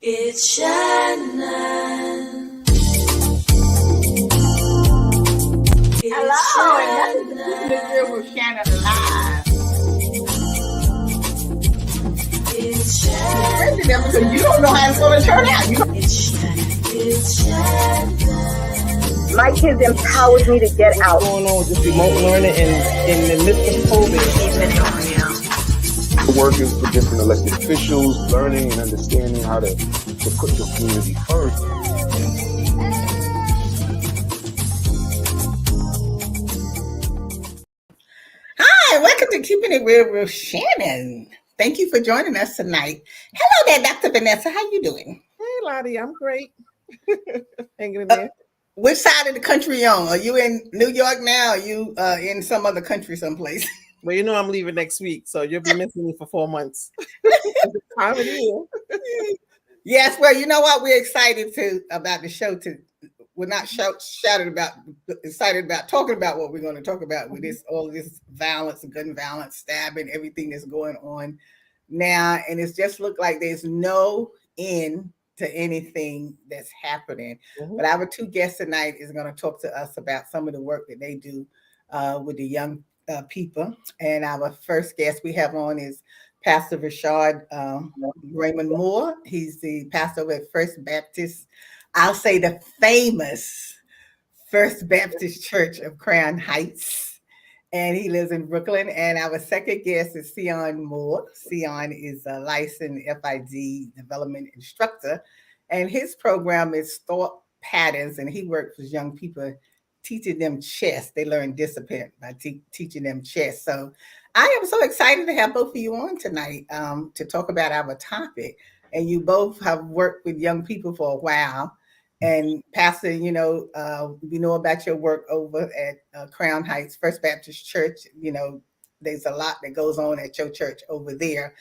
It's Shannon. Hello, and welcome to Keeping It Real with Shannon Live. It's Especially Shannon. because you don't know how it's going to turn out. It's Shannon. It's Shannon. My kids empowered me to get out. What's going on with this remote learning in the midst of COVID? Working for different elected officials, learning and understanding how to put your community first. Hi, welcome to Keeping It Real with Shannon. Thank you for joining us tonight. Hello there, Dr. Vanessa. How you doing? Hey, Lottie, I'm great. Hanging in there. Which side of the country are you on? Are you in New York now? Or are you in some other country someplace? Well, you know I'm leaving next week, so you'll be missing me for 4 months. Time of year. Yes, well, you know what? We're excited about the show. We're not excited about talking about what we're going to talk about with all of this violence, gun violence, stabbing, everything that's going on now, and it's just looked like there's no end to anything that's happening. Mhm. But our two guests tonight is going to talk to us about some of the work that they do with the young people. And our first guest we have on is Pastor Rashad Raymond Moore. He's the pastor at First Baptist. I'll say the famous First Baptist Church of Crown Heights, and he lives in Brooklyn. And our second guest is Seaon Moore. Seaon is a licensed FID development instructor, and his program is Thought Patterns, and he works with young people, teaching them chess. They learn discipline by teaching them chess. So I am so excited to have both of you on tonight to talk about our topic. And you both have worked with young people for a while. And Pastor, we know about your work over at Crown Heights First Baptist Church. There's a lot that goes on at your church over there.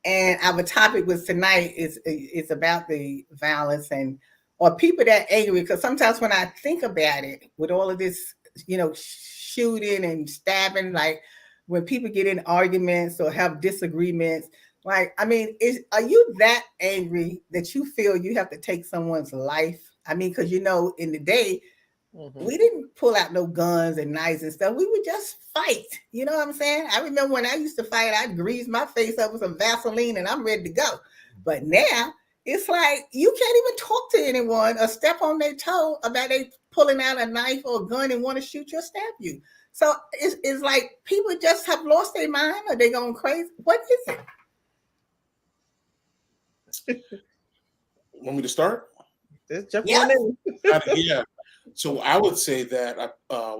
And our topic was tonight is about the violence or people that angry. Because sometimes when I think about it, with all of this, shooting and stabbing, like when people get in arguments or have disagreements, are you that angry that you feel you have to take someone's life? I mean, because in the day, we didn't pull out no guns and knives and stuff. We would just fight. You know what I'm saying? I remember when I used to fight, I'd grease my face up with some Vaseline and I'm ready to go. But now it's like you can't even talk to anyone or step on their toe about they pulling out a knife or a gun and want to shoot you or stab you. So it's like people just have lost their mind or they going crazy. What is it? Want me to start? Just jump Yeah. on in. Yeah. So I would say that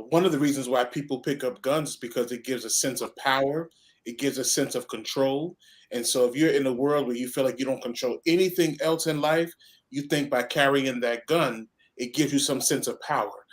one of the reasons why people pick up guns is because it gives a sense of power. It gives a sense of control. And so if you're in a world where you feel like you don't control anything else in life, you think by carrying that gun, it gives you some sense of power.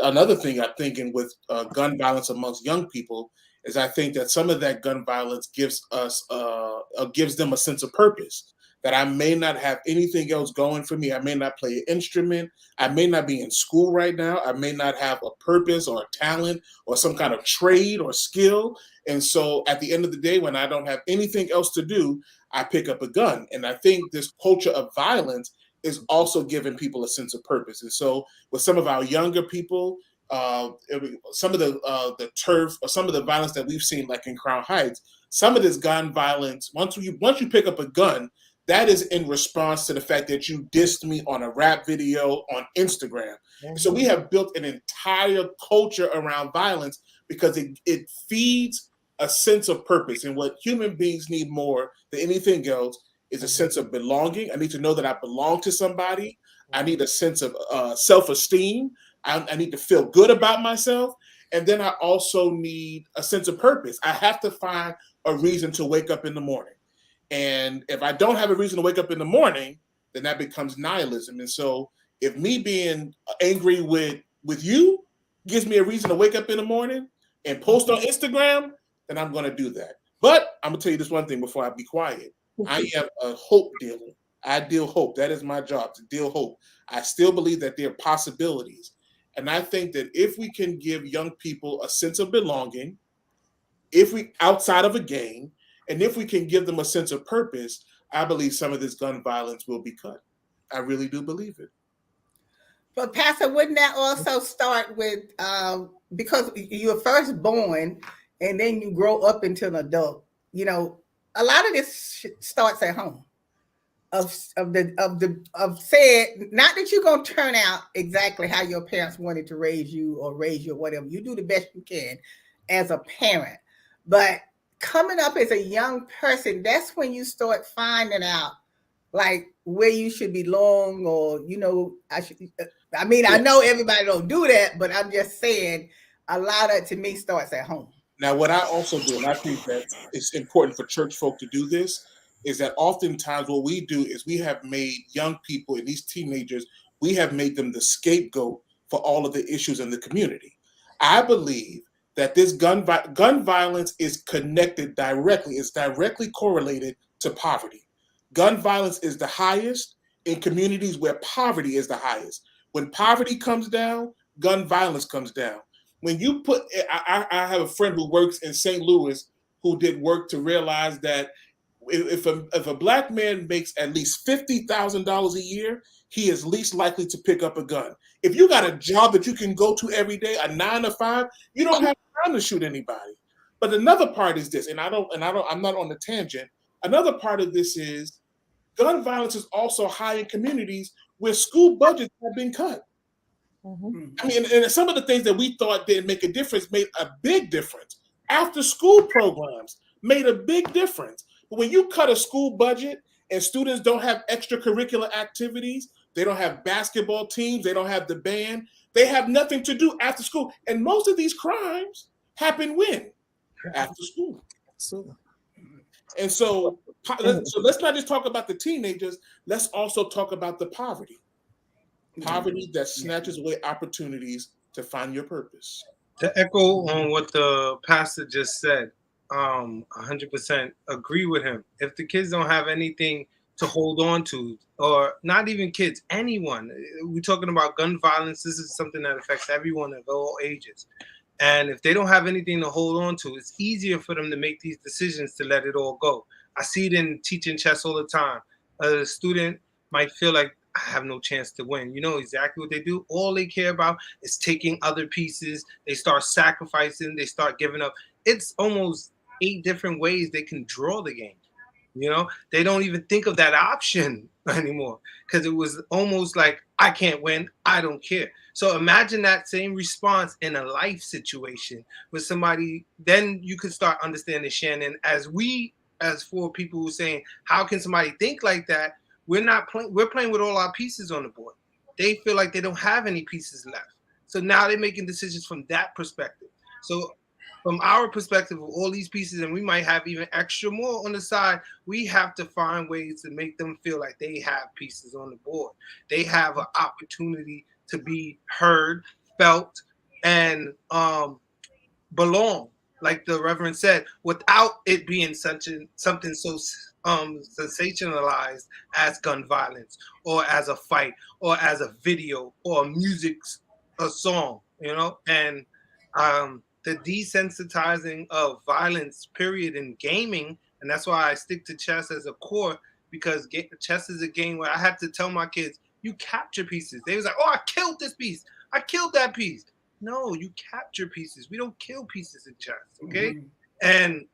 Another thing I'm thinking with gun violence amongst young people is I think that some of that gun violence gives them a sense of purpose. That I may not have anything else going for me. I may not play an instrument. I may not be in school right now. I may not have a purpose or a talent or some kind of trade or skill. And so at the end of the day, when I don't have anything else to do, I pick up a gun. And I think this culture of violence is also giving people a sense of purpose. And so with some of our younger people, some of the turf or some of the violence that we've seen, like in Crown Heights, some of this gun violence, once you pick up a gun, that is in response to the fact that you dissed me on a rap video on Instagram. Mm-hmm. So we have built an entire culture around violence because it feeds a sense of purpose. And what human beings need more than anything else is a sense of belonging. I need to know that I belong to somebody. I need a sense of self-esteem. I need to feel good about myself. And then I also need a sense of purpose. I have to find a reason to wake up in the morning. And if I don't have a reason to wake up in the morning, then that becomes nihilism. And so if me being angry with you gives me a reason to wake up in the morning and post on Instagram, then I'm going to do that. But I'm going to tell you this one thing before I be quiet. I am a hope dealer. I deal hope. That is my job, to deal hope. I still believe that there are possibilities. And I think that if we can give young people a sense of belonging, if we outside of a game, and if we can give them a sense of purpose, I believe some of this gun violence will be cut. I really do believe it. But Pastor, wouldn't that also start with because you're first born and then you grow up into an adult? You know, a lot of this starts at home. Of said, not that you're gonna turn out exactly how your parents wanted to raise you or raise you or whatever. You do the best you can as a parent, but coming up as a young person, that's when you start finding out like where you should belong, or I know everybody don't do that, but I'm just saying a lot of it to me starts at home. Now, what I also do, and I think that it's important for church folk to do this, is that oftentimes what we do is we have made young people and these teenagers, we have made them the scapegoat for all of the issues in the community. I believe that this gun violence is connected directly, it's directly correlated to poverty. Gun violence is the highest in communities where poverty is the highest. When poverty comes down, gun violence comes down. When you put, I have a friend who works in St. Louis who did work to realize that if a black man makes at least $50,000 a year, he is least likely to pick up a gun. If you got a job that you can go to every day, a 9 to 5, you don't have time to shoot anybody. But another part is this, I'm not on the tangent. Another part of this is gun violence is also high in communities where school budgets have been cut. Mm-hmm. I mean, and some of the things that we thought didn't make a difference made a big difference. After school programs made a big difference. But when you cut a school budget and students don't have extracurricular activities, they don't have basketball teams, they don't have the band, they have nothing to do after school. And most of these crimes happen when? After school. So, And so let's not just talk about the teenagers, let's also talk about the poverty. Poverty that snatches away opportunities to find your purpose. To echo on what the pastor just said, 100% agree with him. If the kids don't have anything to hold on to, or not even kids, anyone, we're talking about gun violence, this is something that affects everyone of all ages. And if they don't have anything to hold on to, it's easier for them to make these decisions to let it all go. I see it in teaching chess all the time. A student might feel like, I have no chance to win. You know exactly what they do. All they care about is taking other pieces. They start sacrificing. They start giving up. It's almost 8 different ways they can draw the game. You know, they don't even think of that option anymore because it was almost like, I can't win. I don't care. So imagine that same response in a life situation with somebody. Then you could start understanding, Shannon, as 4 people who are saying, how can somebody think like that? We're not playing. We're playing with all our pieces on the board. They feel like they don't have any pieces left. So now they're making decisions from that perspective. So from our perspective of all these pieces, and we might have even extra more on the side, we have to find ways to make them feel like they have pieces on the board. They have an opportunity to be heard, felt, and belong, like the Reverend said, without it being something so sensationalized as gun violence, or as a fight, or as a video, or a song, you know. And the desensitizing of violence, period, in gaming, and that's why I stick to chess as a core, because chess is a game where I have to tell my kids, you capture pieces. They was like, oh, I killed this piece, I killed that piece. No, you capture pieces. We don't kill pieces in chess, okay? And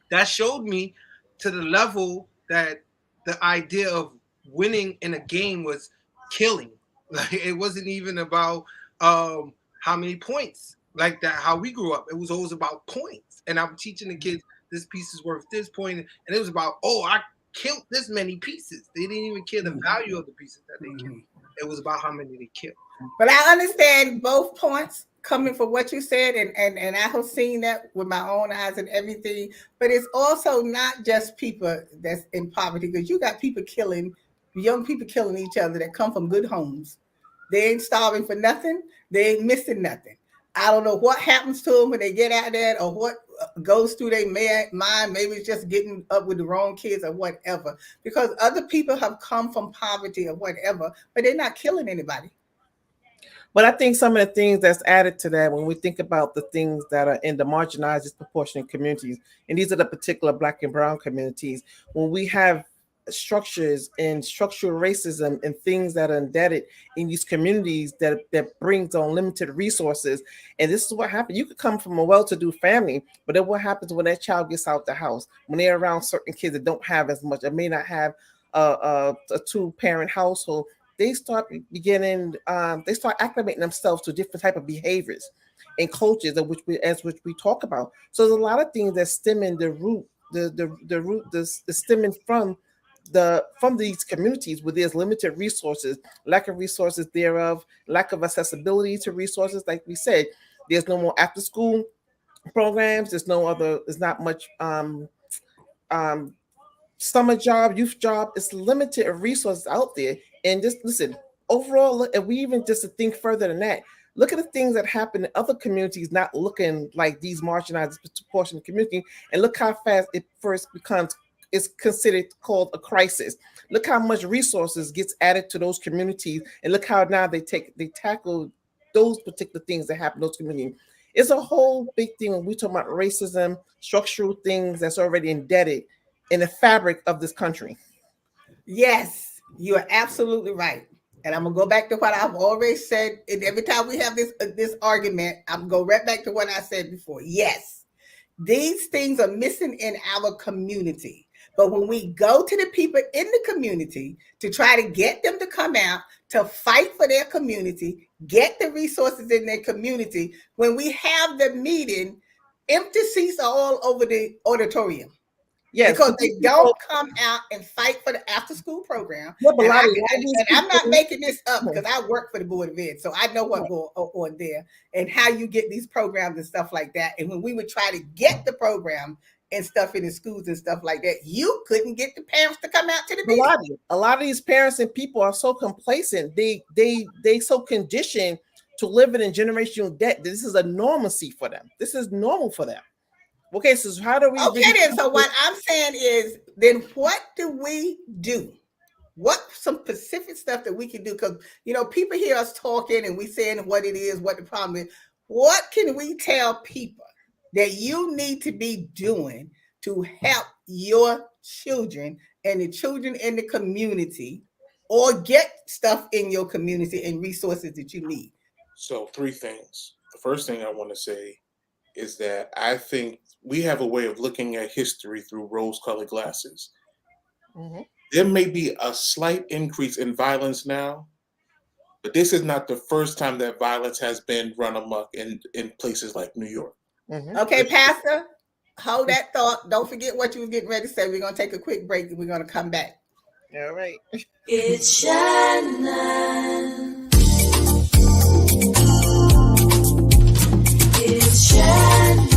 that showed me to the level that the idea of winning in a game was killing. Like, it wasn't even about how many points, like that, how we grew up. It was always about points. And I'm teaching the kids, this piece is worth this point. And it was about, oh, I killed this many pieces. They didn't even care the value of the pieces that they killed. It was about how many they killed. But I understand both points coming from what you said, and I have seen that with my own eyes and everything. But it's also not just people that's in poverty, because you got young people killing each other that come from good homes. They ain't starving for nothing. They ain't missing nothing. I don't know what happens to them when they get out there, or what goes through their mind. Maybe it's just getting up with the wrong kids or whatever, because other people have come from poverty or whatever, but they're not killing anybody. but I think some of the things that's added to that, when we think about the things that are in the marginalized, disproportionate communities, and these are the particular Black and Brown communities, when we have structures and structural racism and things that are embedded in these communities that brings unlimited resources. And this is what happens. You could come from a well-to-do family, but then what happens when that child gets out the house, when they're around certain kids that don't have as much, that may not have a two-parent household, they start beginning, they start acclimating themselves to different type of behaviors and cultures of which we talk about. So there's a lot of things that stem in the root, the root, the stemming from these communities where there's limited resources, lack of resources thereof, lack of accessibility to resources. Like we said, there's no more after school programs. There's not much um, summer job, youth job. It's limited resources out there. And just listen, overall, and we even just to think further than that, look at the things that happen in other communities not looking like these marginalized portion of the community, and look how fast it first becomes, it's considered called a crisis. Look how much resources gets added to those communities, and look how now they tackle those particular things that happen in those communities. It's a whole big thing when we talk about racism, structural things that's already embedded in the fabric of this country. Yes, you are absolutely right. And I'm gonna go back to what I've always said. And every time we have this argument, I'm gonna go right back to what I said before. Yes, these things are missing in our community. But when we go to the people in the community to try to get them to come out to fight for their community, get the resources in their community, when we have the meeting, empty seats are all over the auditorium. Yes, Because they don't come out and fight for the after school program. Yeah, but And, these I'm not people- making this up because I work for the Board of Ed. So I know what's going on there and how you get these programs and stuff like that. And when we would try to get the program and stuff in the schools and stuff like that, you couldn't get the parents to come out to the meeting. a lot of these parents and people are so complacent. They so conditioned to live in generational debt. This is a normalcy for them. This is normal for them. Okay, so how do we? Okay, then. So what I'm saying is, then what do we do? What some specific stuff that we can do? Because people hear us talking and we saying what it is, what the problem is. What can we tell people that you need to be doing to help your children and the children in the community, or get stuff in your community and resources that you need? So 3 things. The first thing I want to say is that I think we have a way of looking at history through rose-colored glasses. Mm-hmm. There may be a slight increase in violence now, but this is not the first time that violence has been run amok in places like New York. Mm-hmm. Okay, Pastor, hold that thought. Don't forget what you were getting ready to say. We're going to take a quick break and we're going to come back. All right. It's Shannon. It's Shannon.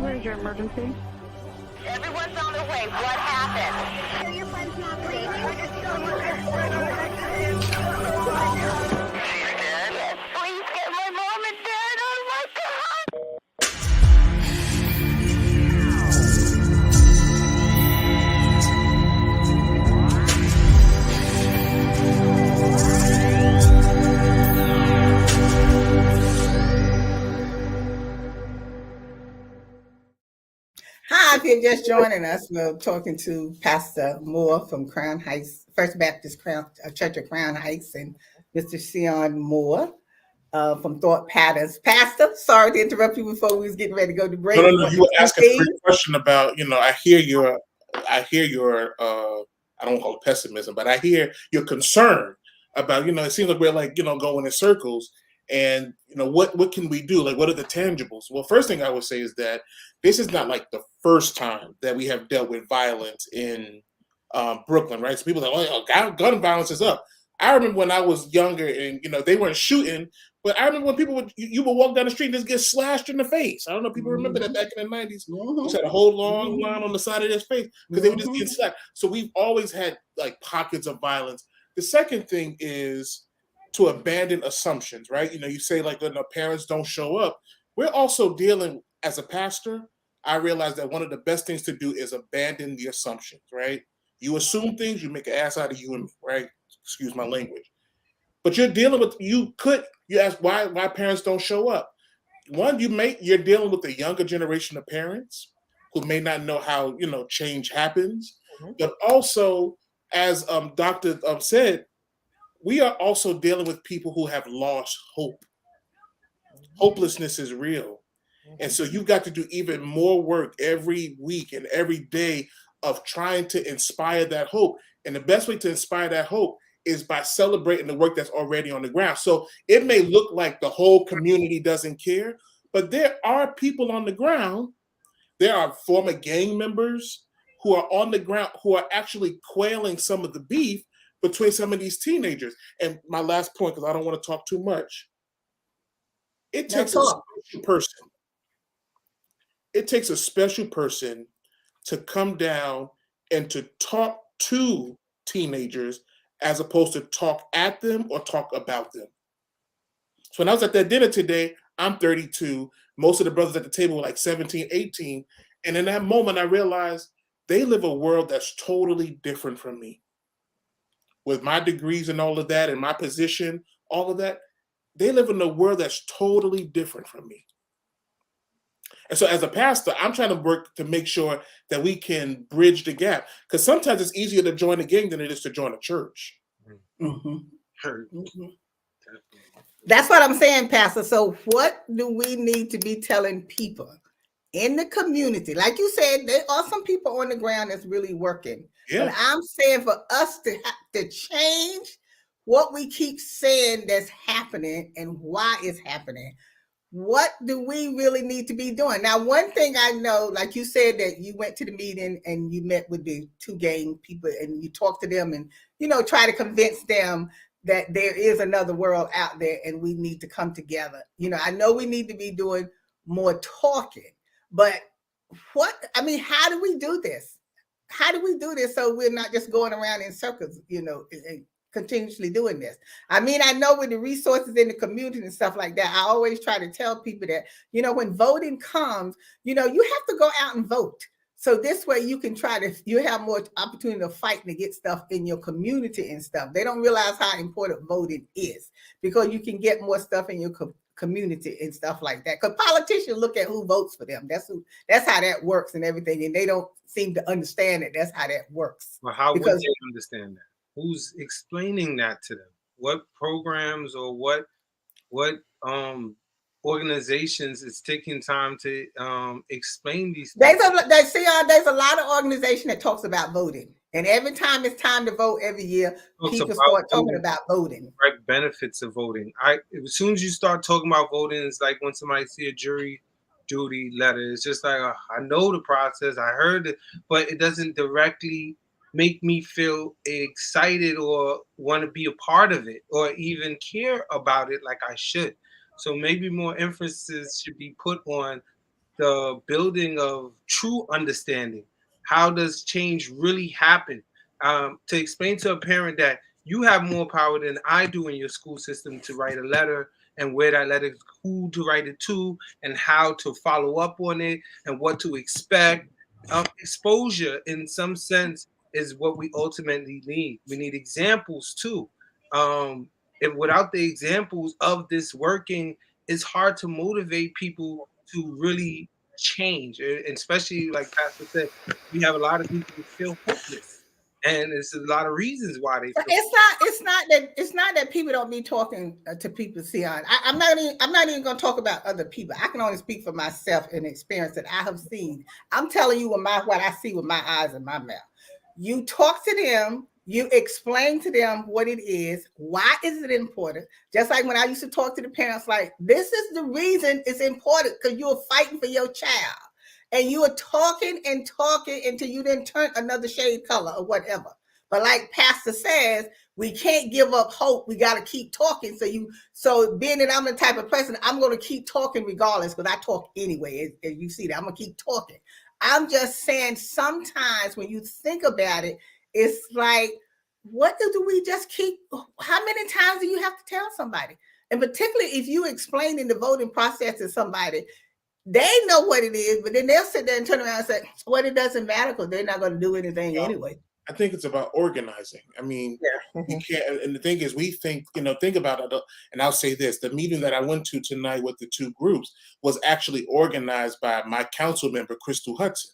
Where's your emergency? Everyone's on their way. What happened? Please get my mom and dad. Oh my God. Hi, if you're just joining us, we're talking to Pastor Moore from Crown Heights, First Baptist Church of Crown Heights, and Mr. Seaon Moore from Thought Patterns. Pastor, sorry to interrupt you before we was getting ready to go to break. No. You were asking a great question about, I hear your I don't call it pessimism, but I hear your concern about, it seems like we're like, going in circles. And what can we do? Like, what are the tangibles? Well, first thing I would say is that this is not like the first time that we have dealt with violence in Brooklyn, right? So people are like, oh, gun violence is up. I remember when I was younger and they weren't shooting, but I remember when people would walk down the street and just get slashed in the face. I don't know if people remember that back in the 90s. You just had a whole long line on the side of their face because they were just getting slapped. So we've always had like pockets of violence. The second thing is to abandon assumptions, right? You say like when the parents don't show up. We're also dealing, as a pastor, I realized that one of the best things to do is abandon the assumptions, right? You assume things, you make an ass out of you and me, right? Excuse my language. But you're dealing with, you ask why parents don't show up. One, you're dealing with the younger generation of parents who may not know how, change happens. Mhm. But also, as Dr. Said, we are also dealing with people who have lost hope. Hopelessness is real. And so you've got to do even more work every week and every day of trying to inspire that hope. And the best way to inspire that hope is by celebrating the work that's already on the ground. So it may look like the whole community doesn't care, but there are people on the ground. There are former gang members who are on the ground who are actually quelling some of the beef between some of these teenagers. And my last point, because I don't want to talk too much, it Now takes a talk. special person. It takes a special person to come down and to talk to teenagers as opposed to talk at them or talk about them. So when I was at that dinner today, I'm 32. Most of the brothers at the table were like 17, 18. And in that moment, I realized they live a world that's totally different from me. With my degrees and all of that, and my position, all of that, they live in a world that's totally different from me. And so as a pastor, I'm trying to work to make sure that we can bridge the gap. Because sometimes it's easier to join a gang than it is to join a church. Mhm. Hurt. Mhm. That's what I'm saying, Pastor. So what do we need to be telling people in the community? Like you said, there are some people on the ground that's really working. But Yeah. I'm saying for us to have to change what we keep saying that's happening and why it's happening. What do we really need to be doing? Now, one thing I know, like you said, that you went to the meeting and you met with the two gang people and you talked to them and, try to convince them that there is another world out there and we need to come together. I know we need to be doing more talking, but how do we do this? How do we do this so we're not just going around in circles, and continuously doing this? I know with the resources in the community and stuff like that, I always try to tell people that, when voting comes, you have to go out and vote. So this way you can you have more opportunity to fight and to get stuff in your community and stuff. They don't realize how important voting is because you can get more stuff in your community and stuff like that. Because politicians look at who votes for them. That's how that works and everything. And they don't seem to understand that that's how that works. Well, how would Because they understand that? Who's explaining that to them? What programs or what organizations is taking time to explain these things? there's a lot of organization that talks about voting. And every time it's time to vote every year, Talks people about start talking voting. about voting. Direct benefits of voting. As soon as you start talking about voting, it's like when somebody see a jury duty letter. It's just like I know the process, I heard it, but it doesn't directly make me feel excited or want to be a part of it or even care about it like I should. So maybe more emphasis should be put on the building of true understanding. How does change really happen? To explain to a parent that you have more power than I do in your school system to write a letter and where that letter, who to write it to, and how to follow up on it and what to expect. Exposure, in some sense, is what we ultimately need. We need examples too. And without the examples of this working, it's hard to motivate people to really change. And especially like Pastor said, we have a lot of people who feel hopeless, and there's a lot of reasons why they feel. It's not that people don't be talking to people. Seaon, I'm not even going to talk about other people. I can only speak for myself and the experience that I have seen. I'm telling you what I see with my eyes and my mouth. You talk to them, you explain to them what it is, why is it important? Just like when I used to talk to the parents, like, this is the reason it's important, because you're fighting for your child. And you are talking and talking until you didn't turn another shade color or whatever. But like Pastor says, we can't give up hope. We got to keep talking. So being that I'm the type of person, I'm going to keep talking regardless, because I talk anyway, as you see that. I'm going to keep talking. I'm just saying, sometimes when you think about it, it's like, what do we just keep? How many times do you have to tell somebody? And particularly if you explain in the voting process to somebody, they know what it is, but then they'll sit there and turn around and say, well, it doesn't matter because they're not going to do anything anyway. I think it's about organizing. I mean, Yeah. you can't, and the thing is, we think, think about it. And I'll say this: the meeting that I went to tonight with the two groups was actually organized by my council member, Crystal Hudson.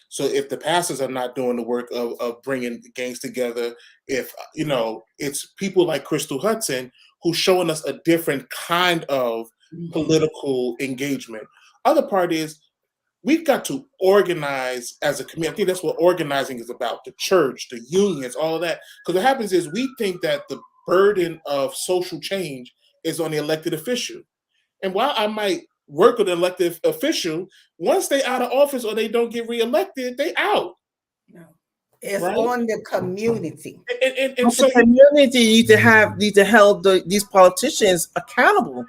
So if the pastors are not doing the work of bringing gangs together, if, it's people like Crystal Hudson who's showing us a different kind of political engagement. Other part is, we've got to organize as a community. I think that's what organizing is about, the church, the unions, all of that. Because what happens is we think that the burden of social change is on the elected official. And while I might work with an elected official, once they out of office or they don't get reelected, they out. No. It's Right? on the community. And so the community need to hold these politicians accountable.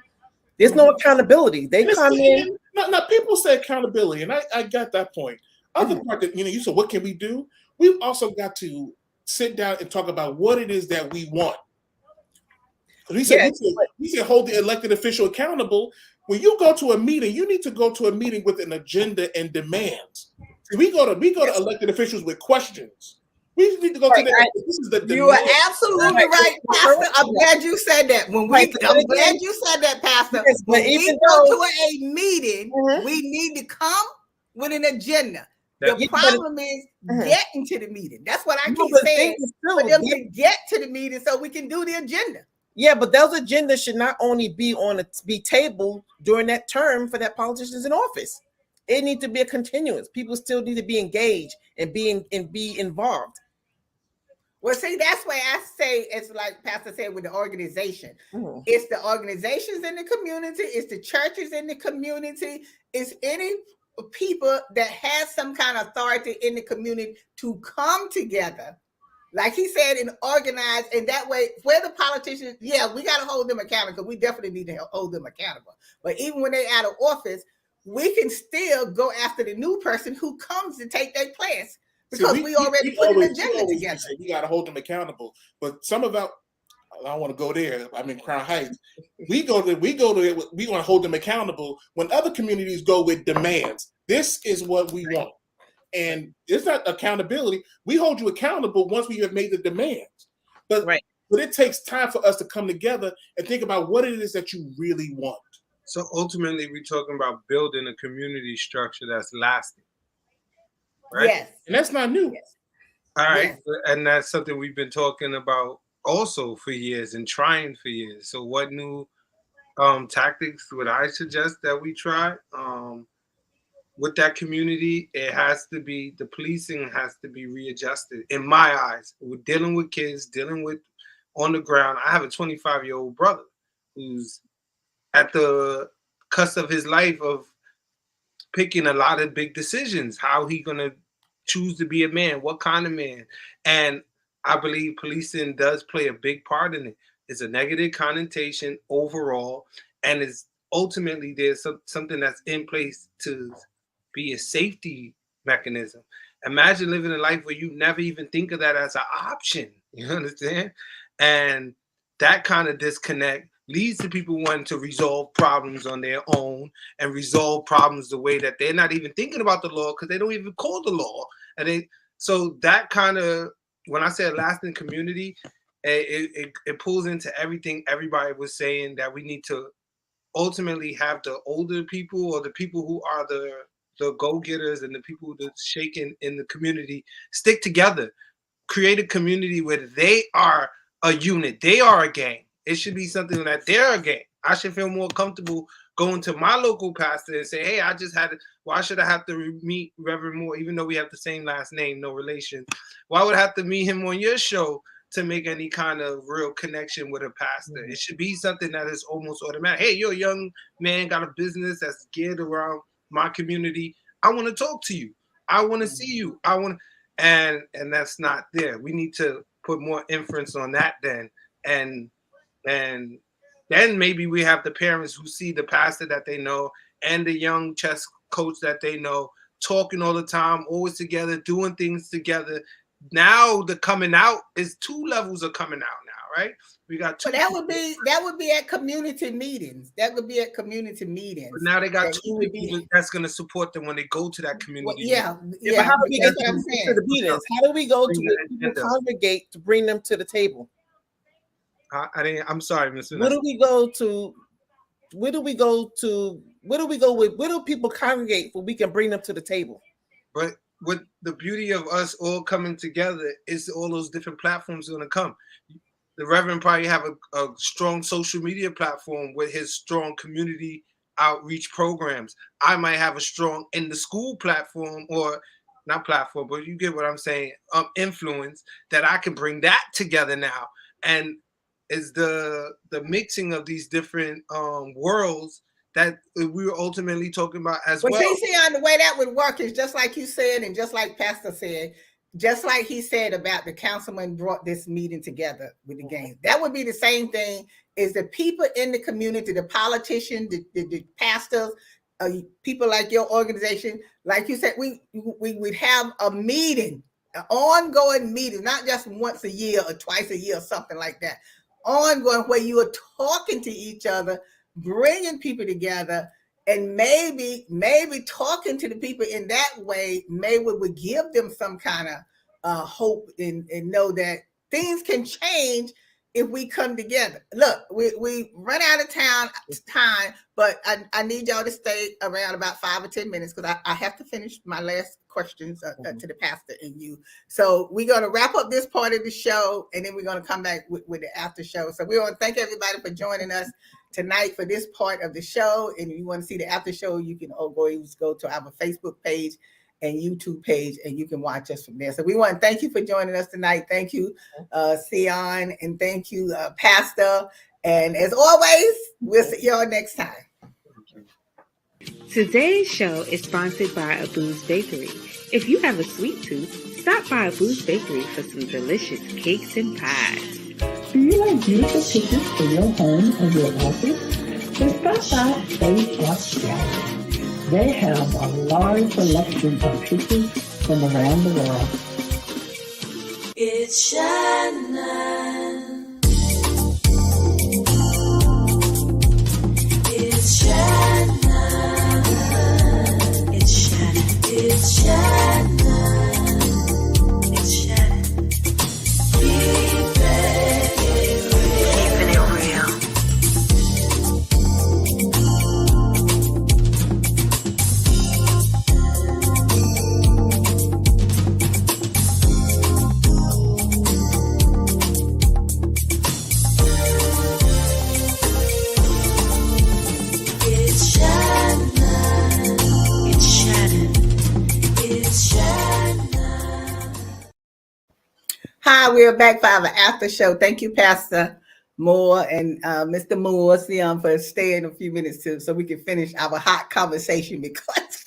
There's no accountability. They come in. Now, people say accountability, and I got that point. Other part that, you said, what can we do? We've also got to sit down and talk about what it is that we want. We said hold the elected official accountable. When you go to a meeting, you need to go to a meeting with an agenda and demands. We go to elected officials with questions. We need to go to them. This is the You are absolutely right, Pastor. I'm glad you said that. I'm glad you said that, Pastor. When we go to a meeting, we need to come with an agenda. The problem is getting to the meeting. That's what I keep saying. For them to get to the meeting so we can do the agenda. Yeah, but those agendas should not only be tabled during that term for that politicians in office. It needs to be a continuance. People still need to be engaged and be involved. Well, see, that's why I say it's like Pastor said with the organization. It's the organizations in the community. It's the churches in the community. It's any people that has some kind of authority in the community to come together, like he said, and organize. And that way, where the politicians, we got to hold them accountable because we definitely need to hold them accountable. But even when they're out of office, we can still go after the new person who comes to take their place. Because we already put an agenda together. We got to hold them accountable. But some of our, I don't want to go there. I'm in Crown Heights. We want to hold them accountable when other communities go with demands. This is what we want. And it's not accountability. We hold you accountable once we have made the demands. But it takes time for us to come together and think about what it is that you really want. So ultimately, we're talking about building a community structure that's lasting. Right? Yes. And that's not new. Yes. All right. Yes. And that's something we've been talking about also for years and trying for years. So what new tactics would I suggest that we try? With that community, it has to be, the policing has to be readjusted. In my eyes, we're dealing with kids, dealing with on the ground. I have a 25-year-old brother who's at the cusp of his life of picking a lot of big decisions. How he gonna choose to be a man? What kind of man? And I believe policing does play a big part in it. It's a negative connotation overall, and it's ultimately there's something that's in place to be a safety mechanism. Imagine living a life where you never even think of that as an option. You understand? And that kind of disconnect leads to people wanting to resolve problems on their own and resolve problems the way that they're not even thinking about the law because they don't even call the law. And so that kind of, when I say a lasting community, it pulls into everything everybody was saying, that we need to ultimately have the older people or the people who are the go-getters and the people that's shaking in the community stick together, create a community where they are a unit, they are a gang. It should be something that they're a gang. I should feel more comfortable going to my local pastor and say, hey, I just had, why should I have to meet Reverend Moore, even though we have the same last name, no relation? Why would I have to meet him on your show to make any kind of real connection with a pastor? It should be something that is almost automatic. Hey, you're a young man, got a business that's geared around my community. I want to talk to you. I want to see you. I want, and that's not there. We need to put more inference on that then. And then maybe we have the parents who see the pastor that they know and the young chess coach that they know talking all the time, always together, doing things together. Now the coming out is 2 levels of coming out now, right? We got two. But that would be at community meetings. That would be at community meetings. But now they got that you two would people be, that's going to support them when they go to that community. well, yeah, But yeah. how do we That's get what I'm them to saying. the meetings? How do we go to Bring where the people agenda. congregate to bring them to the table? I didn't. I'm sorry, Miss Where Vanessa. do we go to? Where do we go to? Where do we go with? Where do people congregate for we can bring them to the table? But what the beauty of us all coming together is all those different platforms going to come. The Reverend probably have a strong social media platform with his strong community outreach programs. I might have a strong in the school platform, or not platform, but you get what I'm saying, influence that I can bring that together now. And is the mixing of these different worlds that we were ultimately talking about as But well. Seaon, the way that would work is just like you said, and just like Pastor said, just like he said about the councilman brought this meeting together with the game. That would be the same thing is the people in the community, the politicians, the pastors, people like your organization, like you said, we would have a meeting, an ongoing meeting, not just once a year or twice a year or something like that. Ongoing where you are talking to each other, bringing people together, and maybe talking to the people in that way, maybe would give them some kind of hope and know that things can change if we come together. Look, we run out of time, but I need y'all to stay around about 5 or 10 minutes because I have to finish my last questions to the pastor and you. So we're going to wrap up this part of the show, and then we're going to come back with the after show. So we want to thank everybody for joining us tonight for this part of the show. And if you want to see the after show, you can always go to our Facebook page and YouTube page, and you can watch us from there. So we want to thank you for joining us tonight. Thank you, Seaon, and thank you, Pastor. And as always, we'll see y'all next time. Today's show is sponsored by Abu's Bakery. If you have a sweet tooth, stop by Abu's Bakery for some delicious cakes and pies. Do you like beautiful pictures for your home or your office? Then stop by Stage Art Gallery. They have a large selection of pictures from around the world. It's Shannon. It's Shannon. It's Shannon. It's Shannon. It's Shannon. Keeping it real. It's Shannon. It's Shannon. It's Shannon. Hi, we're back for our after show. Thank you, Pastor Moore and Mr. Moore, Seaon, for staying a few minutes so we can finish our hot conversation because,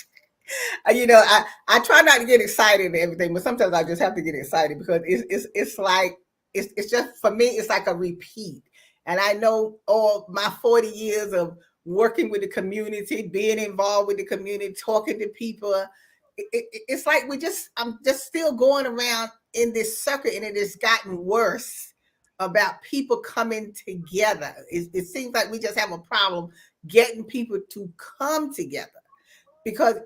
I try not to get excited and everything, but sometimes I just have to get excited because it's like, it's just, for me, it's like a repeat. And I know all my 40 years of working with the community, being involved with the community, talking to people, it's like I'm just still going around in this circuit, and it has gotten worse about people coming together. It seems like we just have a problem getting people to come together because,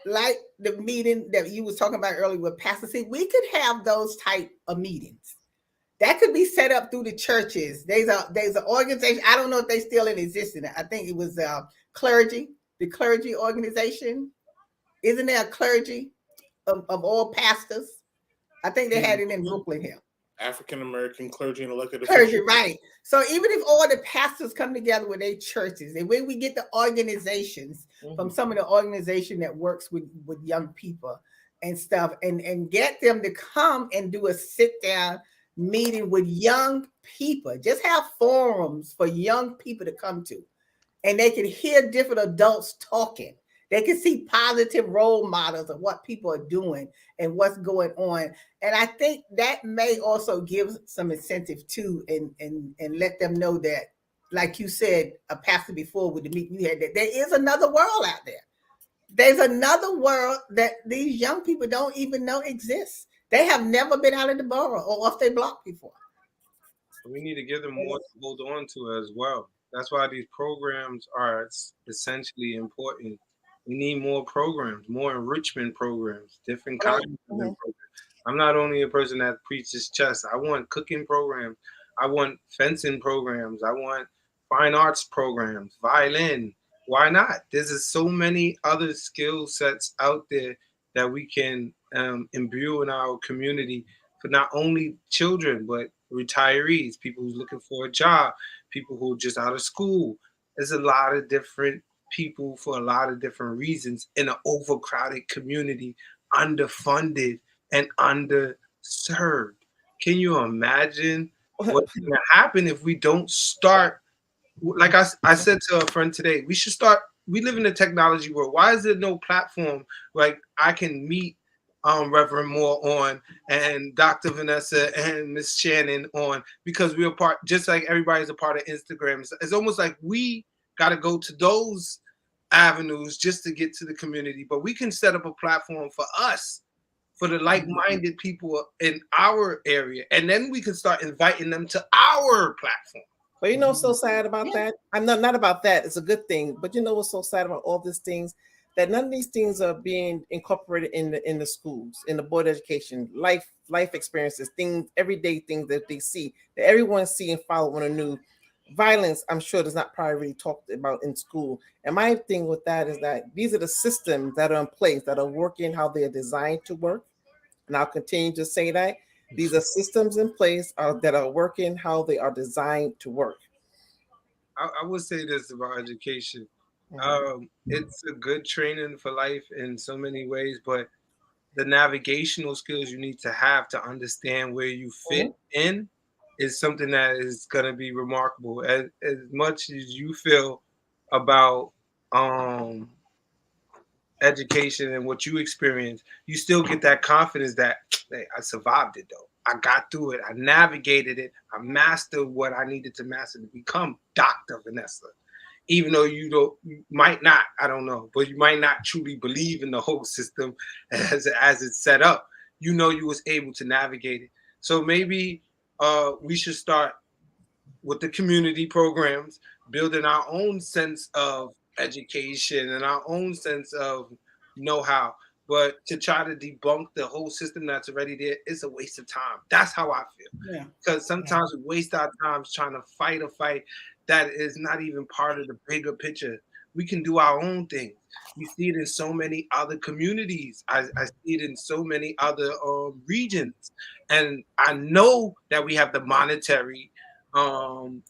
like the meeting that you was talking about earlier with Pastor C, we could have those type of meetings. That could be set up through the churches. There's an organization. I don't know if they still in existence. I think it was the clergy organization. Isn't there a clergy of all pastors? I think they had it in Brooklyn here. African American clergy and elected Clergy, officials. right. So even if all the pastors come together with their churches, and when we get the organizations from some of the organization that works with young people and stuff, and get them to come and do a sit down meeting with young people, just have forums for young people to come to, and they can hear different adults talking. They can see positive role models of what people are doing and what's going on. And I think that may also give some incentive too, and let them know that, like you said, a pastor before with the meeting you had, that there is another world out there. There's another world that these young people don't even know exists. They have never been out of the borough or off their block before. We need to give them more to hold on to as well. That's why these programs are essentially important. We need more programs, more enrichment programs, different Right. kinds of programs. I'm not only a person that preaches chess. I want cooking programs. I want fencing programs. I want fine arts programs, violin. Why not? There's just so many other skill sets out there that we can imbue in our community for not only children but retirees, people who's looking for a job, people who are just out of school. There's a lot of different people for a lot of different reasons in an overcrowded community, underfunded and underserved. Can you imagine what's going to happen if we don't start? Like I said to a friend today, we should start. We live in a technology world. Why is there no platform like I can meet Reverend Moore on and Dr. Vanessa and Miss Shannon on, because we're part, just like everybody's a part of Instagram. It's almost like we got to go to those avenues just to get to the community, but we can set up a platform for us, for the like-minded people in our area, and then we can start inviting them to our platform. But you know what's so sad about that? I'm not about that. It's a good thing. But you know what's so sad about all these things? That none of these things are being incorporated in the schools, in the board of education, life experiences, things, everyday things that they see, that everyone see and follow on the news. Violence, I'm sure, is not probably really talked about in school. And my thing with that is that these are the systems that are in place, that are working how they're designed to work. And I'll continue to say that. These are systems in place that are working how they are designed to work. I would say this about education. It's a good training for life in so many ways, but the navigational skills you need to have to understand where you fit in is something that is going to be remarkable. As much as you feel about education and what you experience, you still get that confidence that, hey, I survived it though. I got through it. I navigated it. I mastered what I needed to master to become Dr. Vanessa. Even though you might not, I don't know, but you might not truly believe in the whole system as it's set up. You know you was able to navigate it. So maybe we should start with the community programs, building our own sense of education and our own sense of know-how. But to try to debunk the whole system that's already there is a waste of time. That's how I feel. Yeah. Because sometimes we waste our time trying to fight a fight that is not even part of the bigger picture. We can do our own thing. We see it in so many other communities. I see it in so many other regions. And I know that we have the monetary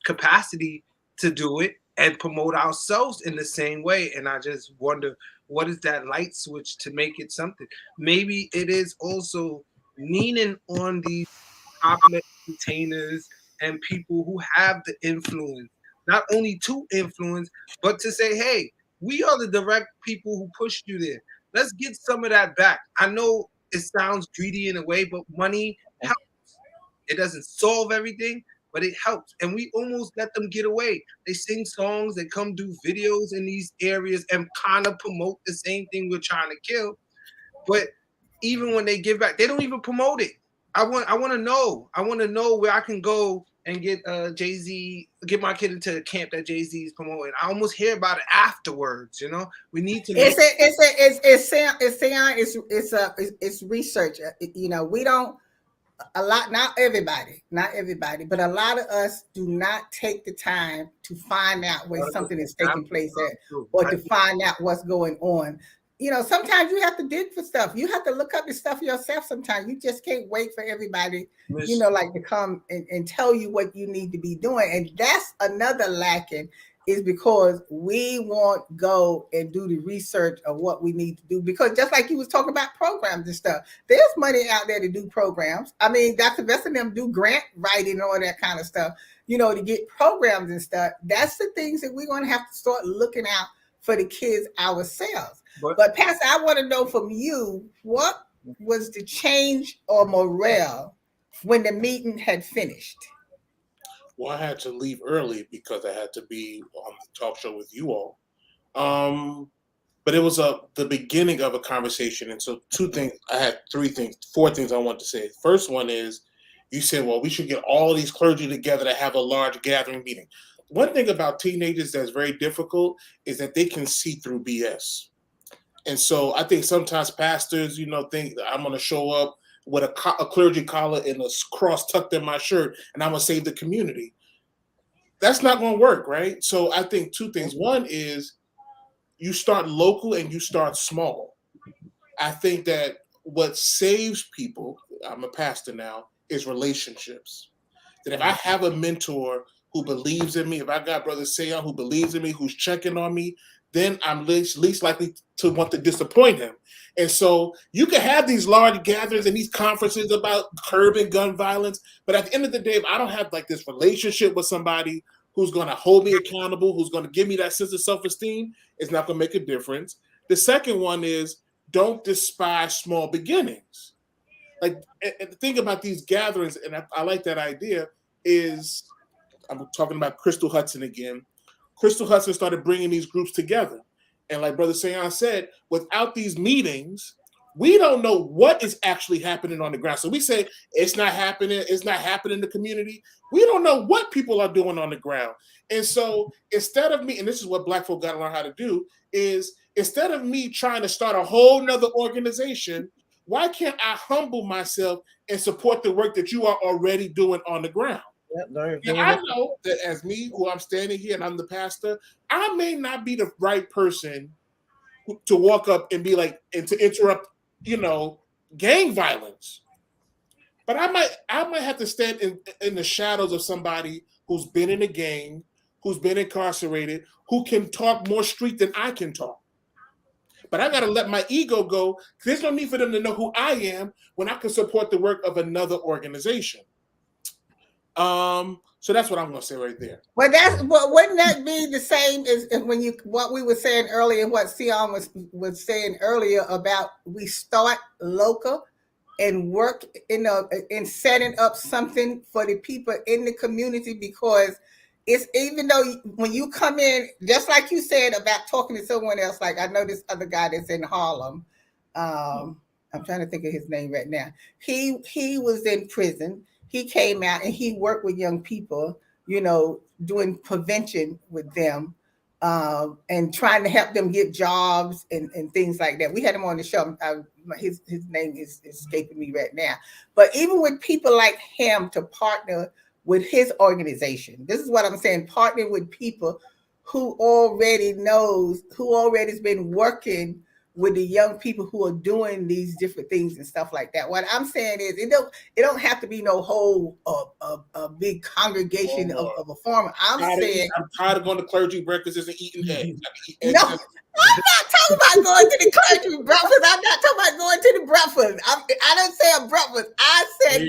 capacity to do it and promote ourselves in the same way. And I just wonder, what is that light switch to make it something? Maybe it is also leaning on these popular entertainers and people who have the influence, not only to influence, but to say, hey, we are the direct people who pushed you there. Let's get some of that back. I know it sounds greedy in a way, but money helps. It doesn't solve everything, but it helps. And we almost let them get away. They sing songs, they come do videos in these areas and kind of promote the same thing we're trying to kill. But even when they give back, they don't even promote it. I want to know. I want to know where I can go and get Jay-Z, get my kid into a camp that Jay-Z is promoting. I almost hear about it afterwards. You know, we need to. It's research. You know, we don't. A lot, not everybody, but a lot of us do not take the time to find out where something is taking place at, or to find out what's going on. You know, sometimes you have to dig for stuff. You have to look up the stuff yourself. Sometimes you just can't wait for everybody, you know, like to come and tell you what you need to be doing. And that's another lacking, is because we won't go and do the research of what we need to do. Because just like you was talking about programs and stuff, there's money out there to do programs. I mean, Dr. Best and them do grant writing and all that kind of stuff, you know, to get programs and stuff. That's the things that we're going to have to start looking out for the kids ourselves. But Pastor, I want to know from you, what was the change or morale when the meeting had finished? Well, I had to leave early because I had to be on the talk show with you all. But it was the beginning of a conversation. And so four things I want to say. First one is, You said, well, we should get all these clergy together to have a large gathering meeting. One thing about teenagers that's very difficult is that they can see through BS. And so I think sometimes pastors, think that I'm going to show up with a clergy collar and a cross tucked in my shirt and I'm going to save the community. That's not going to work, right? So I think two things. One is you start local and you start small. I think that what saves people, I'm a pastor now, is relationships. That if I have a mentor who believes in me, if I got Brother Seaon who believes in me, who's checking on me, then I'm least likely to want to disappoint him. And so you can have these large gatherings and these conferences about curbing gun violence, but at the end of the day, if I don't have like this relationship with somebody who's going to hold me accountable, who's going to give me that sense of self-esteem, it's not going to make a difference. The second one is don't despise small beginnings. Like, and the thing about these gatherings, and I like that idea, is I'm talking about Crystal Hudson again. Crystal Hudson started bringing these groups together. And like Brother Seaon said, without these meetings, we don't know what is actually happening on the ground. So we say it's not happening in the community. We don't know what people are doing on the ground. And so instead of me, and this is what Black folk got to learn how to do, is instead of me trying to start a whole nother organization, why can't I humble myself and support the work that you are already doing on the ground? Now, I know that as me, who I'm standing here and I'm the pastor, I may not be the right person to walk up and be like, and to interrupt, gang violence. But I might have to stand in the shadows of somebody who's been in a gang, who's been incarcerated, who can talk more street than I can talk. But I got to let my ego go. There's no need for them to know who I am when I can support the work of another organization. So that's what I'm going to say right there. Well, wouldn't that be the same as what we were saying earlier, what Seaon was saying earlier about we start local and work in setting up something for the people in the community, because it's, even though when you come in, just like you said about talking to someone else, like I know this other guy that's in Harlem. I'm trying to think of his name right now. He was in prison. He came out and he worked with young people, doing prevention with them, and trying to help them get jobs and things like that. We had him on the show. His name is escaping me right now. But even with people like him to partner with his organization, this is what I'm saying, partner with people who already has been working with the young people who are doing these different things and stuff like that. What I'm saying is it don't have to be no whole a big congregation of a farmer. I'm tired of going to clergy breakfasts and eating eggs. No, I'm not talking about going to the clergy breakfast. I'm not talking about going to the breakfast. I didn't say a breakfast. I said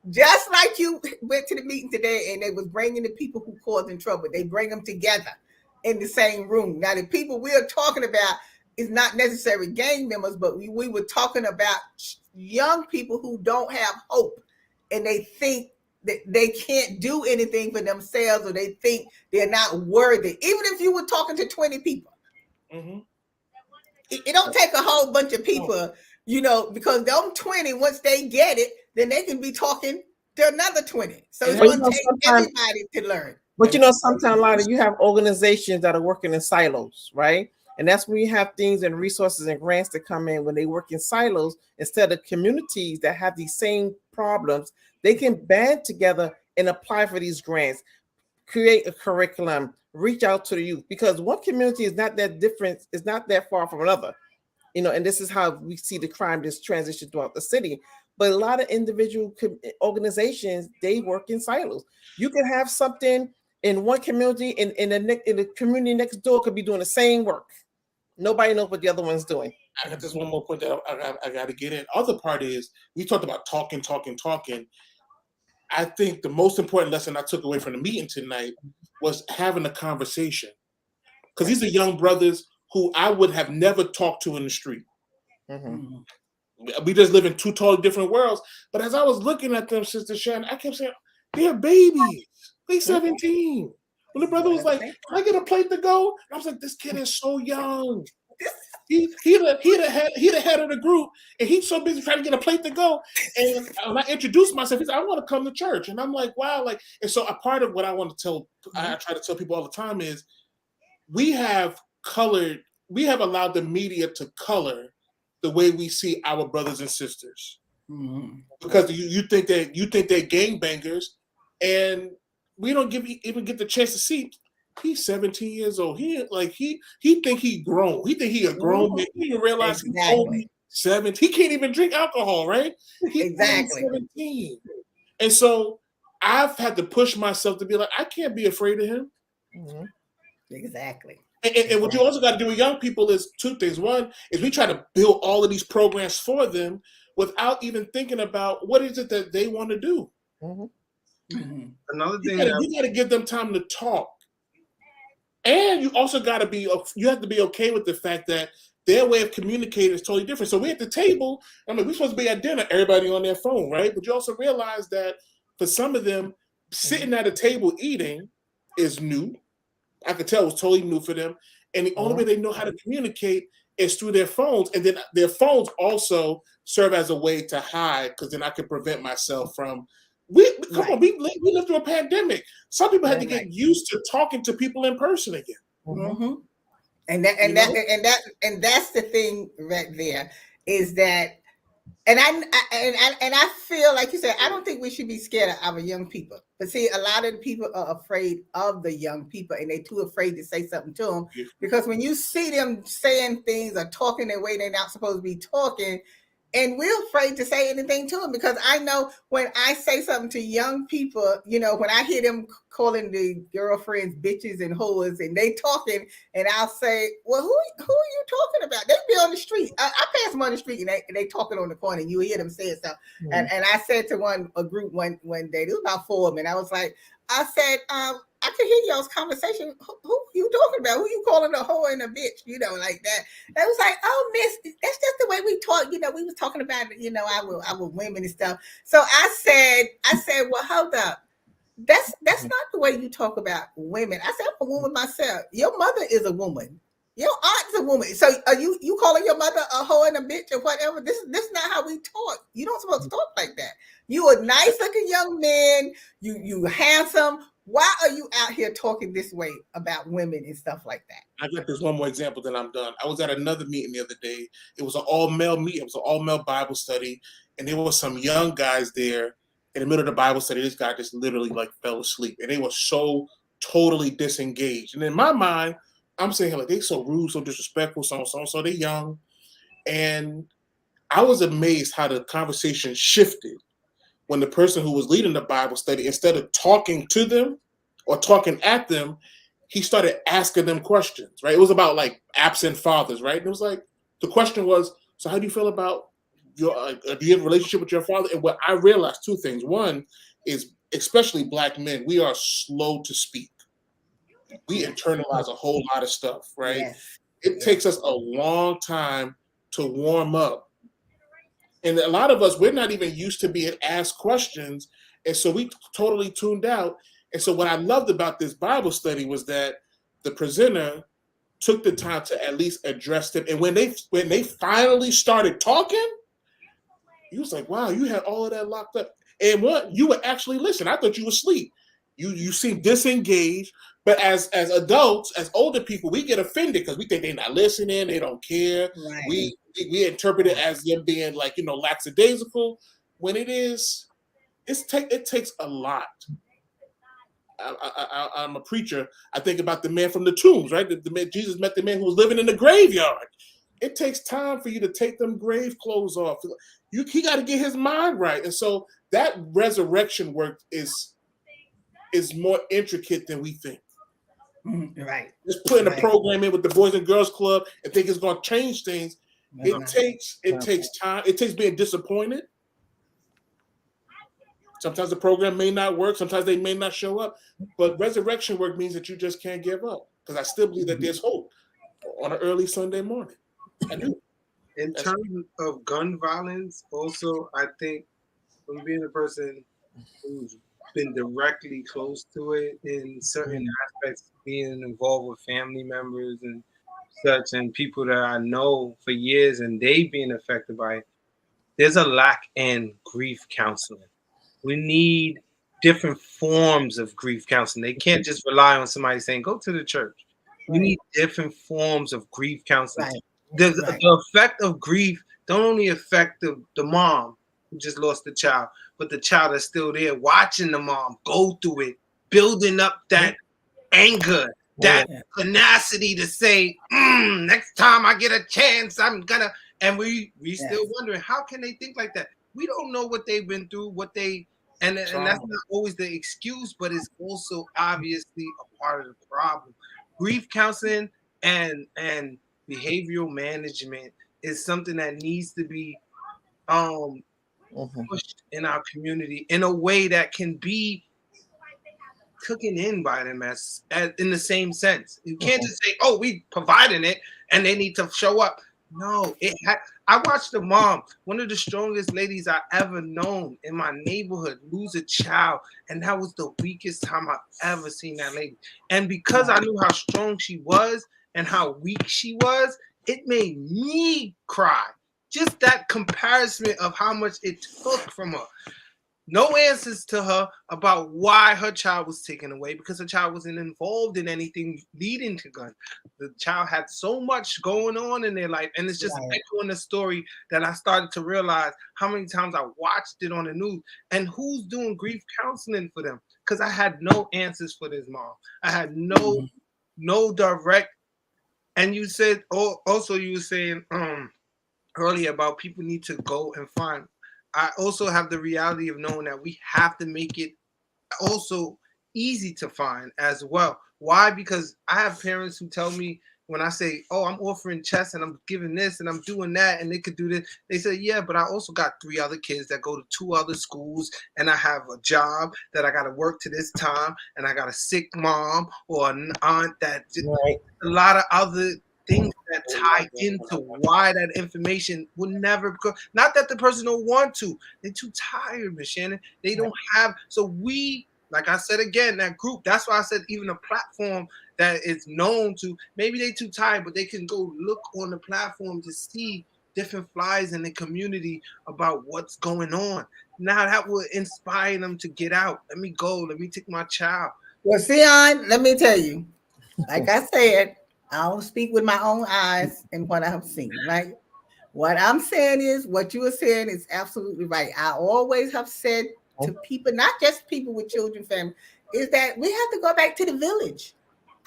just like you went to the meeting today and they was bringing the people who causing trouble. They bring them together in the same room. Now the people we are talking about is not necessarily gang members, but we were talking about young people who don't have hope and they think that they can't do anything for themselves, or they think they're not worthy. Even if you were talking to 20 people, it don't take a whole bunch of people, because them 20, once they get it, then they can be talking to another 20. So it's going to take everybody to learn. But sometimes, Lana, you have organizations that are working in silos, right? And that's when you have things and resources and grants that come in when they work in silos instead of communities that have these same problems. They can band together and apply for these grants, create a curriculum, reach out to the youth, because one community is not that different, is not that far from another, and this is how we see the crime just transition throughout the city. But a lot of individual organizations, they work in silos. You can have something in one community and in the community next door could be doing the same work. Nobody knows what the other one's doing. I got just one more point that I got to get in. Other part is we talked about talking. I think the most important lesson I took away from the meeting tonight was having a conversation, because these are young brothers who I would have never talked to in the street. We just live in two totally different worlds. But as I was looking at them, Sister Shannon, I kept saying, they're babies. They 17. When the brother was like, can I get a plate to go? I was like, this kid is so young. He the head of the group, and he's so busy trying to get a plate to go. And when I introduced myself, he said, "I want to come to church," and I'm like, "Wow!" Like, and so a part of what I want to tell, I try to tell people all the time is, we have allowed the media to color the way we see our brothers and sisters, because you think they're gangbangers, and we don't even get the chance to see. He's 17 years old. He think he grown. He think he a grown man. He didn't realize he's only 7. He can't even drink alcohol, right? He's only 17. And so I've had to push myself to be like, I can't be afraid of him. Exactly. And what you also got to do with young people is 2 things. One is we try to build all of these programs for them without even thinking about what is it that they want to do. Another thing, you got to give them time to talk. And you also got to you have to be okay with the fact that their way of communicating is totally different. So we're at the table. I mean, we're supposed to be at dinner, everybody on their phone, right? But you also realize that for some of them, sitting at a table eating is new. I could tell it was totally new for them. And the only way they know how to communicate is through their phones. And then their phones also serve as a way to hide, because then I can prevent myself from. We lived through a pandemic. Some people had to get used to talking to people in person again. And that's the thing right there, is that, and I feel like you said, I don't think we should be scared of our young people. But see, a lot of the people are afraid of the young people, and they're too afraid to say something to them, because when you see them saying things or talking the way they're not supposed to be talking, and we're afraid to say anything to them, because I know when I say something to young people, when I hear them calling the girlfriends bitches and whores, and they talking, and I'll say, well, who are you talking about? They be on the street. I pass them on the street, and they talking on the corner, and you hear them saying stuff. And I said to a group one day, there was about 4 of them, and I was like, I said, I could hear y'all's conversation. Who you talking about? Who you calling a hoe and a bitch? Like that. They was like, oh, miss, that's just the way we talk. We was talking about, our women and stuff. So I said, well, hold up. That's not the way you talk about women. I said, I'm a woman myself. Your mother is a woman. Your aunt's a woman. So are you calling your mother a hoe and a bitch or whatever? This is not how we talk. You don't supposed to talk like that. You a nice looking young man. You handsome. Why are you out here talking this way about women and stuff like that? I got this one more example, then I'm done. I was at another meeting the other day. It was an all-male meeting. It was an all-male Bible study. And there were some young guys there in the middle of the Bible study. This guy just literally fell asleep. And they were so totally disengaged. And in my mind, I'm saying, like, they so rude, so disrespectful, so they young. And I was amazed how the conversation shifted when the person who was leading the Bible study, instead of talking to them or talking at them, he started asking them questions, right? It was about absent fathers, right? And it was the question was, so how do you feel about your, do you have a relationship with your father? And what I realized, 2 things. One is, especially Black men, we are slow to speak. We internalize a whole lot of stuff, right? Yes. It takes us a long time to warm up. And a lot of us, we're not even used to being asked questions. And so we totally tuned out. And so what I loved about this Bible study was that the presenter took the time to at least address them. And when they finally started talking, he was like, wow, you had all of that locked up. And you would actually listen. I thought you were asleep. You seem disengaged. But as adults, as older people, we get offended because we think they're not listening, they don't care. Right. We interpret it as them being lackadaisical, when it takes a lot. I'm a preacher. I think about the man from the tombs, right? The man, Jesus met the man who was living in the graveyard. It takes time for you to take them grave clothes off. He got to get his mind right. And so that resurrection work is more intricate than we think. Right. Just putting a program in with the Boys and Girls Club and think it's going to change things. It takes time. It takes being disappointed. Sometimes the program may not work. Sometimes they may not show up. But resurrection work means that you just can't give up. Because I still believe that there's hope on an early Sunday morning. I do. In terms of gun violence, also, I think from being a person who's been directly close to it in certain aspects, being involved with family members and such, and people that I know for years, and they being affected by it. There's a lack in grief counseling. We need different forms of grief counseling. They can't just rely on somebody saying, go to the church. We Right. need different forms of grief counseling. Right. Right. The effect of grief don't only affect the mom who just lost the child, but the child that's still there watching the mom go through it, building up that anger, that Yeah. tenacity to say, next time I get a chance, I'm gonna. And we still Yes. wondering, how can they think like that? We don't know what they've been through, what they and that's not always the excuse, but it's also obviously a part of the problem. Grief counseling and behavioral management is something that needs to be um Mhm. pushed in our community in a way that can be cooking in by them as in the same sense. You can't Mhm. just say, "Oh, we providing it," and they need to show up. No, I watched a mom, one of the strongest ladies I ever known in my neighborhood, lose a child, and that was the weakest time I've ever seen that lady. And because I knew how strong she was and how weak she was, it made me cry. Just that comparison of how much it took from her. No answers to her about why her child was taken away because her child wasn't involved in anything leading to gun. The child had so much going on in their life, and it's just Right. echoing the story that I started to realize how many times I watched it on the news and who's doing grief counseling for them because I had no answers for this mom. I had no direct. And you said also you were saying earlier about people need to go and find. I also have the reality of knowing that we have to make it also easy to find as well. Why? Because I have parents who tell me when I say, "Oh, I'm offering chess and I'm giving this and I'm doing that," and they could do this. They say, "Yeah, but I also got 3 other kids that go to 2 other schools, and I have a job that I got to work to this time, and I got a sick mom or an aunt that Right. a lot of other things that tie into why that information will never go. Not that the person don't want to, they're too tired, Miss Shannon. They don't have. So we, like I said again, that group. That's why I said even a platform that is known to. Maybe they too tired, but they can go look on the platform to see different flyers in the community about what's going on. Now that will inspire them to get out. Let me go. Let me take my child. Well, Seaon, let me tell you, like I said, I don't speak with my own eyes and what I've seen, right? What I'm saying is, what you are saying is absolutely right. I always have said to people, not just people with children, family, is that we have to go back to the village.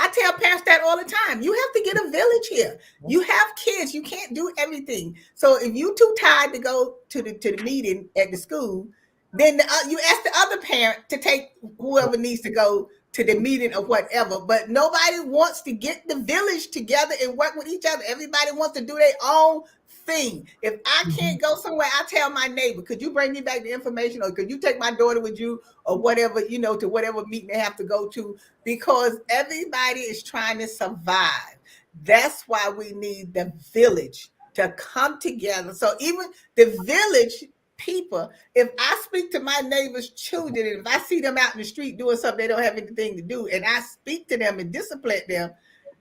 I tell parents that all the time. You have to get a village here. You have kids. You can't do everything. So if you too tired to go to the meeting at the school, then you ask the other parent to take whoever needs to go to the meeting or whatever. But nobody wants to get the village together and work with each other. Everybody wants to do their own thing. If I can't go somewhere, I tell my neighbor, could you bring me back the information or could you take my daughter with you or whatever, to whatever meeting they have to go to, because everybody is trying to survive. That's why we need the village to come together. So even the village people, if I speak to my neighbor's children and if I see them out in the street doing something they don't have anything to do and I speak to them and discipline them,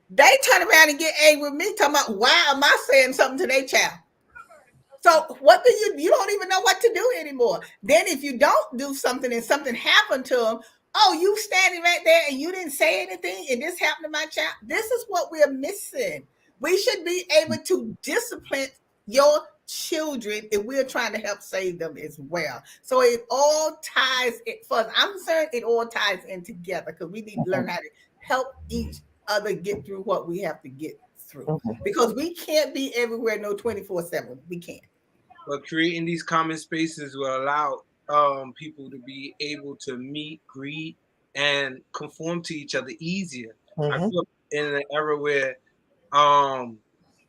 they turn around and get angry with me talking about why am I saying something to their child? So what do you don't even know what to do anymore. Then if you don't do something and something happened to them, oh, you standing right there and you didn't say anything and this happened to my child. This is what we're missing. We should be able to discipline your children if we're trying to help save them as well. So it all ties, it for I'm concerned, it all ties in together because we need to learn how to help each other get through what we have to get through. Because we can't be everywhere no 24/7. We can't. But creating these common spaces will allow people to be able to meet, greet, and conform to each other easier. I Mhm. grew up in an era where um,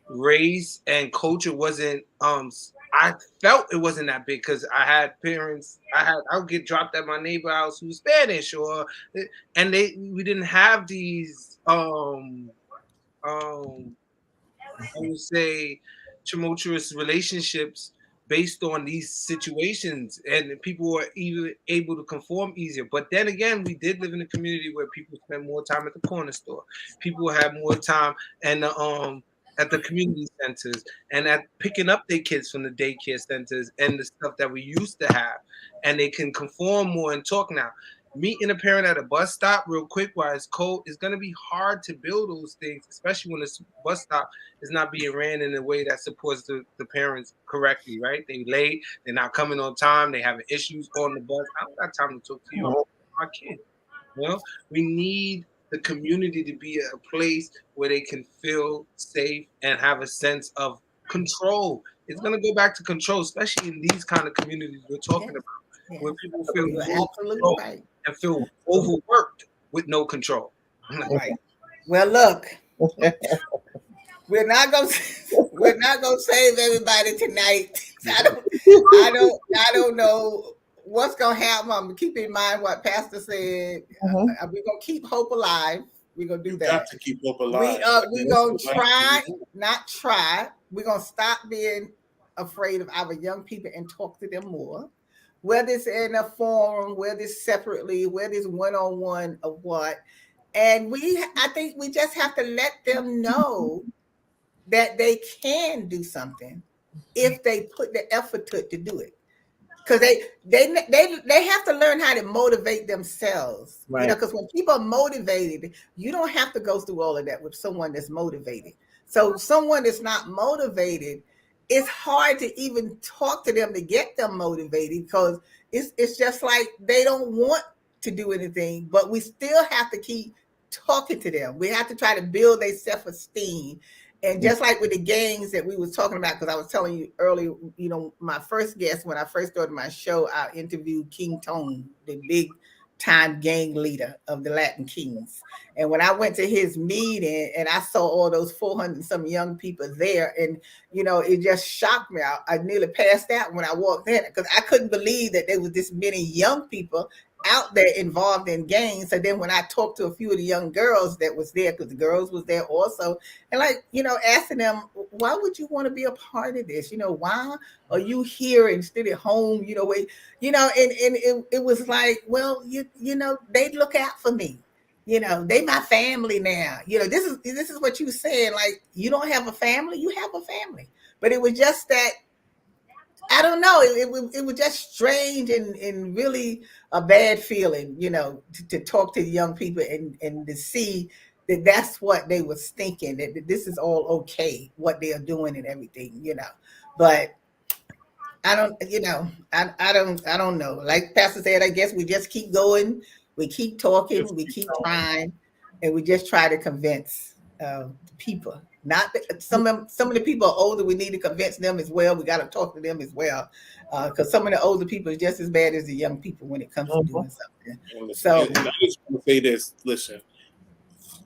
race and culture wasn't. I felt it wasn't that big because I had parents. I would get dropped at my neighbor house who's Spanish, and we didn't have these I would say tumultuous relationships based on these situations, and people were even able to conform easier. But then again, we did live in a community where people spent more time at the corner store. People had more time and at the community centers and at picking up their kids from the daycare centers and the stuff that we used to have. And they can conform more and talk now. Meeting a parent at a bus stop real quick while it's cold is going to be hard to build those things, especially when the bus stop is not being ran in a way that supports the parents correctly, right? They late, they're not coming on time, they having issues on the bus. I don't got time to talk to you, my kid. You know, we need the community to be a place where they can feel safe and have a sense of control. It's gonna go back to control, especially in these kind of communities we're talking Yes. about, where people feel You're no absolutely control right. and feel overworked with no control. Right. Well, look, we're not gonna save everybody tonight. I don't know what's gonna happen. Keep in mind what Pastor said. We're gonna keep hope alive. We're gonna do You that. got to keep hope alive. We're gonna try, not try. We're gonna stop being afraid of our young people and talk to them more. Whether it's in a forum, whether it's separately, whether it's one-on-one or what. And I think we just have to let them know that they can do something if they put the effort to do it. Because they have to learn how to motivate themselves. Right. You know, because when people are motivated, you don't have to go through all of that with someone that's motivated. So someone that's not motivated, it's hard to even talk to them to get them motivated because it's just like they don't want to do anything, but we still have to keep talking to them. We have to try to build their self-esteem. And just like with the gangs that we was talking about, because I was telling you earlier, you know, my first guest, when I first started my show, I interviewed King Tone, the big time gang leader of the Latin Kings. And when I went to his meeting and I saw all those 400 and some young people there, and, you know, it just shocked me. I nearly passed out when I walked in because I couldn't believe that there was this many young people out there involved in gangs. So then when I talked to a few of the young girls that was there, because the girls was there also, and like, you know, asking them, why would you want to be a part of this? You know, why are you here instead of home? You know, and it was like, well, you know, they look out for me. You know, they my family now. You know, this is what you saying. Like, you don't have a family, you have a family. But it was just that, I don't know. It was just strange and really a bad feeling, you know, to talk to the young people and to see that that's what they was thinking, that this is all okay, what they are doing and everything, you know. But I don't, you know, I don't know. Like Pastor said, I guess we just keep going, we keep talking, we keep trying, and we just try to convince people. Not that some of the people are older. We need to convince them as well. We got to talk to them as well, because some of the older people are just as bad as the young people when it comes to doing something. So and I just want to say this. Listen,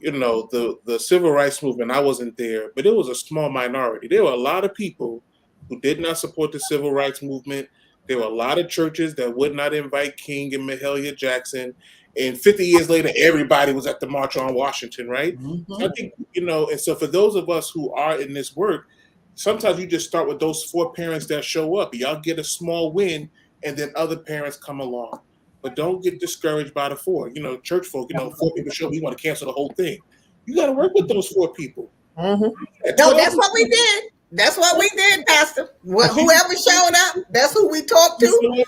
you know, the civil rights movement. I wasn't there, but it was a small minority. There were a lot of people who did not support the civil rights movement. There were a lot of churches that would not invite King and Mahalia Jackson. And 50 years later, everybody was at the March on Washington, right? So I think, you know, and so for those of us who are in this work, sometimes you just start with those 4 parents that show up. Y'all get a small win, and then other parents come along. But don't get discouraged by the 4. You know, church folk, you know, 4 people show up, you want to cancel the whole thing. You got to work with those 4 people. No, that's what we did. That's what we did, Pastor. Whoever showed up, that's who we talked to.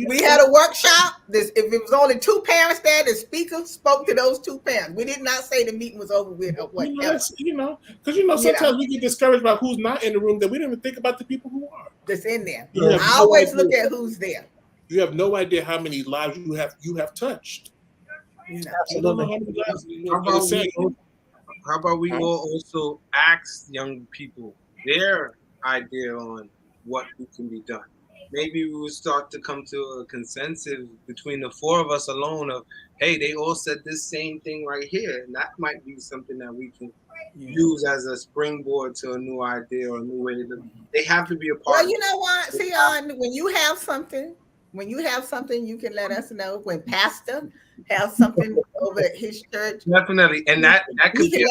We had a workshop. If it was only 2 parents there, the speaker spoke to those 2 parents. We did not say the meeting was over with or whatever. You know, because sometimes we get discouraged by who's not in the room, that we don't even think about the people who are. That's in there. Yeah. I always look at who's there. You have no idea how many lives you have touched. Absolutely. How about we all also ask young people their idea on what can be done? Maybe we will start to come to a consensus between the 4 of us alone of, hey, they all said this same thing right here. And that might be something that we can use as a springboard to a new idea or a new way to live. They have to be a part. Well, you know what, Seaon, when you have something, you can let us know. When Pastor has something over at his church, definitely, and that could he can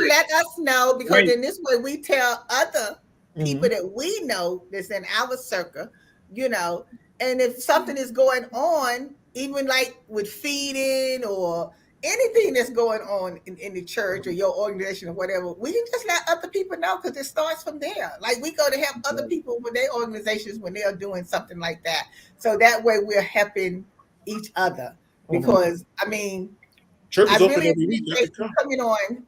let us know, because in this way we tell other people that we know that's in our circle, you know, and if something is going on, even like with feeding or anything that's going on in the church or your organization or whatever, we can just let other people know because it starts from there. Like we go to help other people with their organizations when they are doing something like that. So that way we're helping each other. Because I mean, Church I is open really every week. Y'all appreciate can you come. coming on.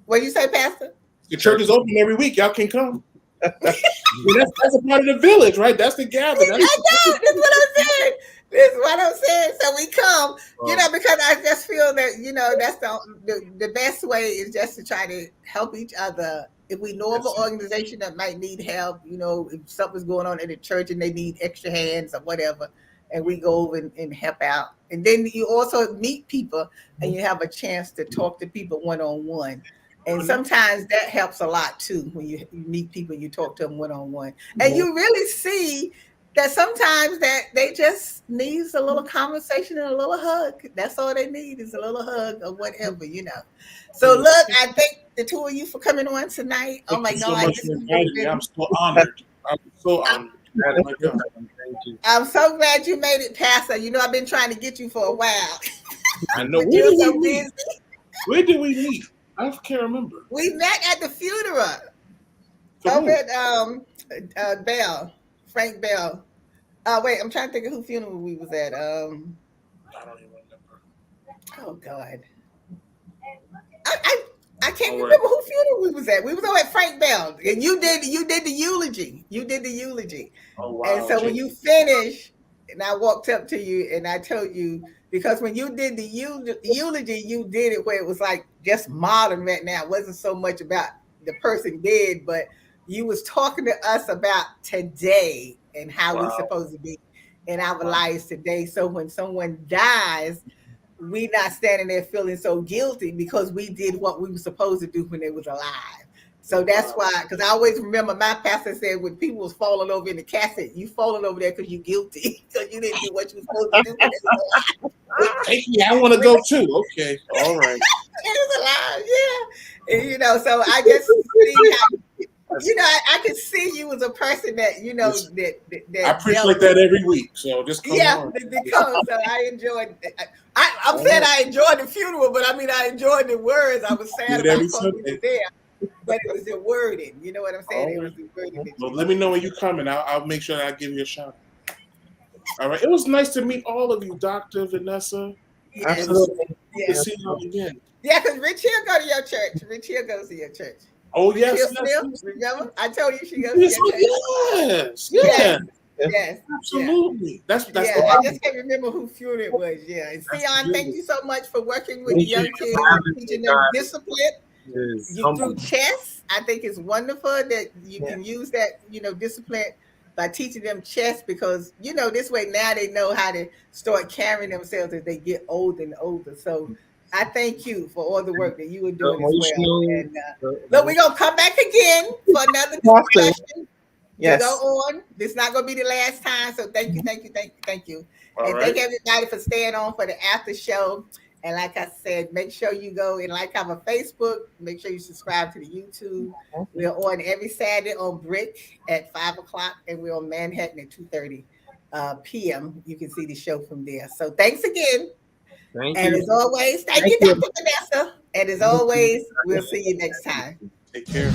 What you say, Pastor? The church is open every week. Y'all can come. That's a part of the village, right? That's the gathering. I know. That's what I'm saying. That's what I'm saying. So we come, you know, because I just feel that, you know, that's the best way is just to try to help each other. If we know of an organization that might need help, you know, if something's going on in the church and they need extra hands or whatever, and we go over and help out. And then you also meet people and you have a chance to talk to people one-on-one. And sometimes that helps a lot too when you meet people, you talk to them one-on-one. And you really see that sometimes that they just needs a little conversation and a little hug. That's all they need is a little hug or whatever, you know. So look, I thank the two of you for coming on tonight. Oh my Thank you God. so much for inviting me. I'm so honored. I'm so honored. Oh my God. Thank you. I'm so glad you made it, Pastor. You know, I've been trying to get you for a while. I know. But you're so busy. Where did we meet? I can't remember. We met at the funeral For over who? at Bell, Frank Bell. Wait, I'm trying to think of who funeral we was at. I don't even remember. Oh God, I can't All right. remember who funeral we was at. We was over at Frank Bell, and you did the eulogy. You did the eulogy. Oh wow. And so when you finished, and I walked up to you and I told you, because when you did the eulogy, you did it where it was like just modern right now. It wasn't so much about the person dead, but you was talking to us about today and how we're supposed to be in our lives today. So when someone dies, we not standing there feeling so guilty because we did what we were supposed to do when they was alive. So that's why, because I always remember my pastor said when people was falling over in the casket, you falling over there because you guilty, because you didn't do what you were supposed to do when they was alive. Take me. I want to go too. Okay. All right. It was alive, yeah. And, you know, so I just see how, you know, I could see you as a person that, you know, that I preach like that every week. So just come on. because so I enjoyed. I'm saying I enjoyed the funeral, but I mean I enjoyed the words. I was sad about folks who were there, but it was the wording. You know what I'm saying? It was the wording. Well, let me know when you come, and I'll make sure that I give you a shot. All right. It was nice to meet all of you, Dr. Vanessa. Yes. Absolutely. Good to see you again. Yeah, because Rich Hill go to your church. Rich Hill goes to your church. Oh yes. Rich Hill Yes. still, remember? I told you she goes to your church. Yes. Absolutely. That's I just can't remember who funeral it was. Yeah. And Seaon, thank you so much for working with young kids, teaching them discipline through chess. I think it's wonderful that you can use that, you know, discipline by teaching them chess, because, you know, this way now they know how to start carrying themselves as they get older and older. So I thank you for all the work that you were doing as well. And look, we're gonna come back again for another discussion. Yes. To go on. This is not going to be the last time. So thank you. All right. Thank everybody for staying on for the after show. And like I said, make sure you go and like our Facebook. Make sure you subscribe to the YouTube. We're on every Saturday on Brick at 5:00, and we're on Manhattan at 2:30 p.m. You can see the show from there. So thanks again. Thank And you. as always, thank you, Dr. Vanessa. And as always, we'll see you next time. Take care.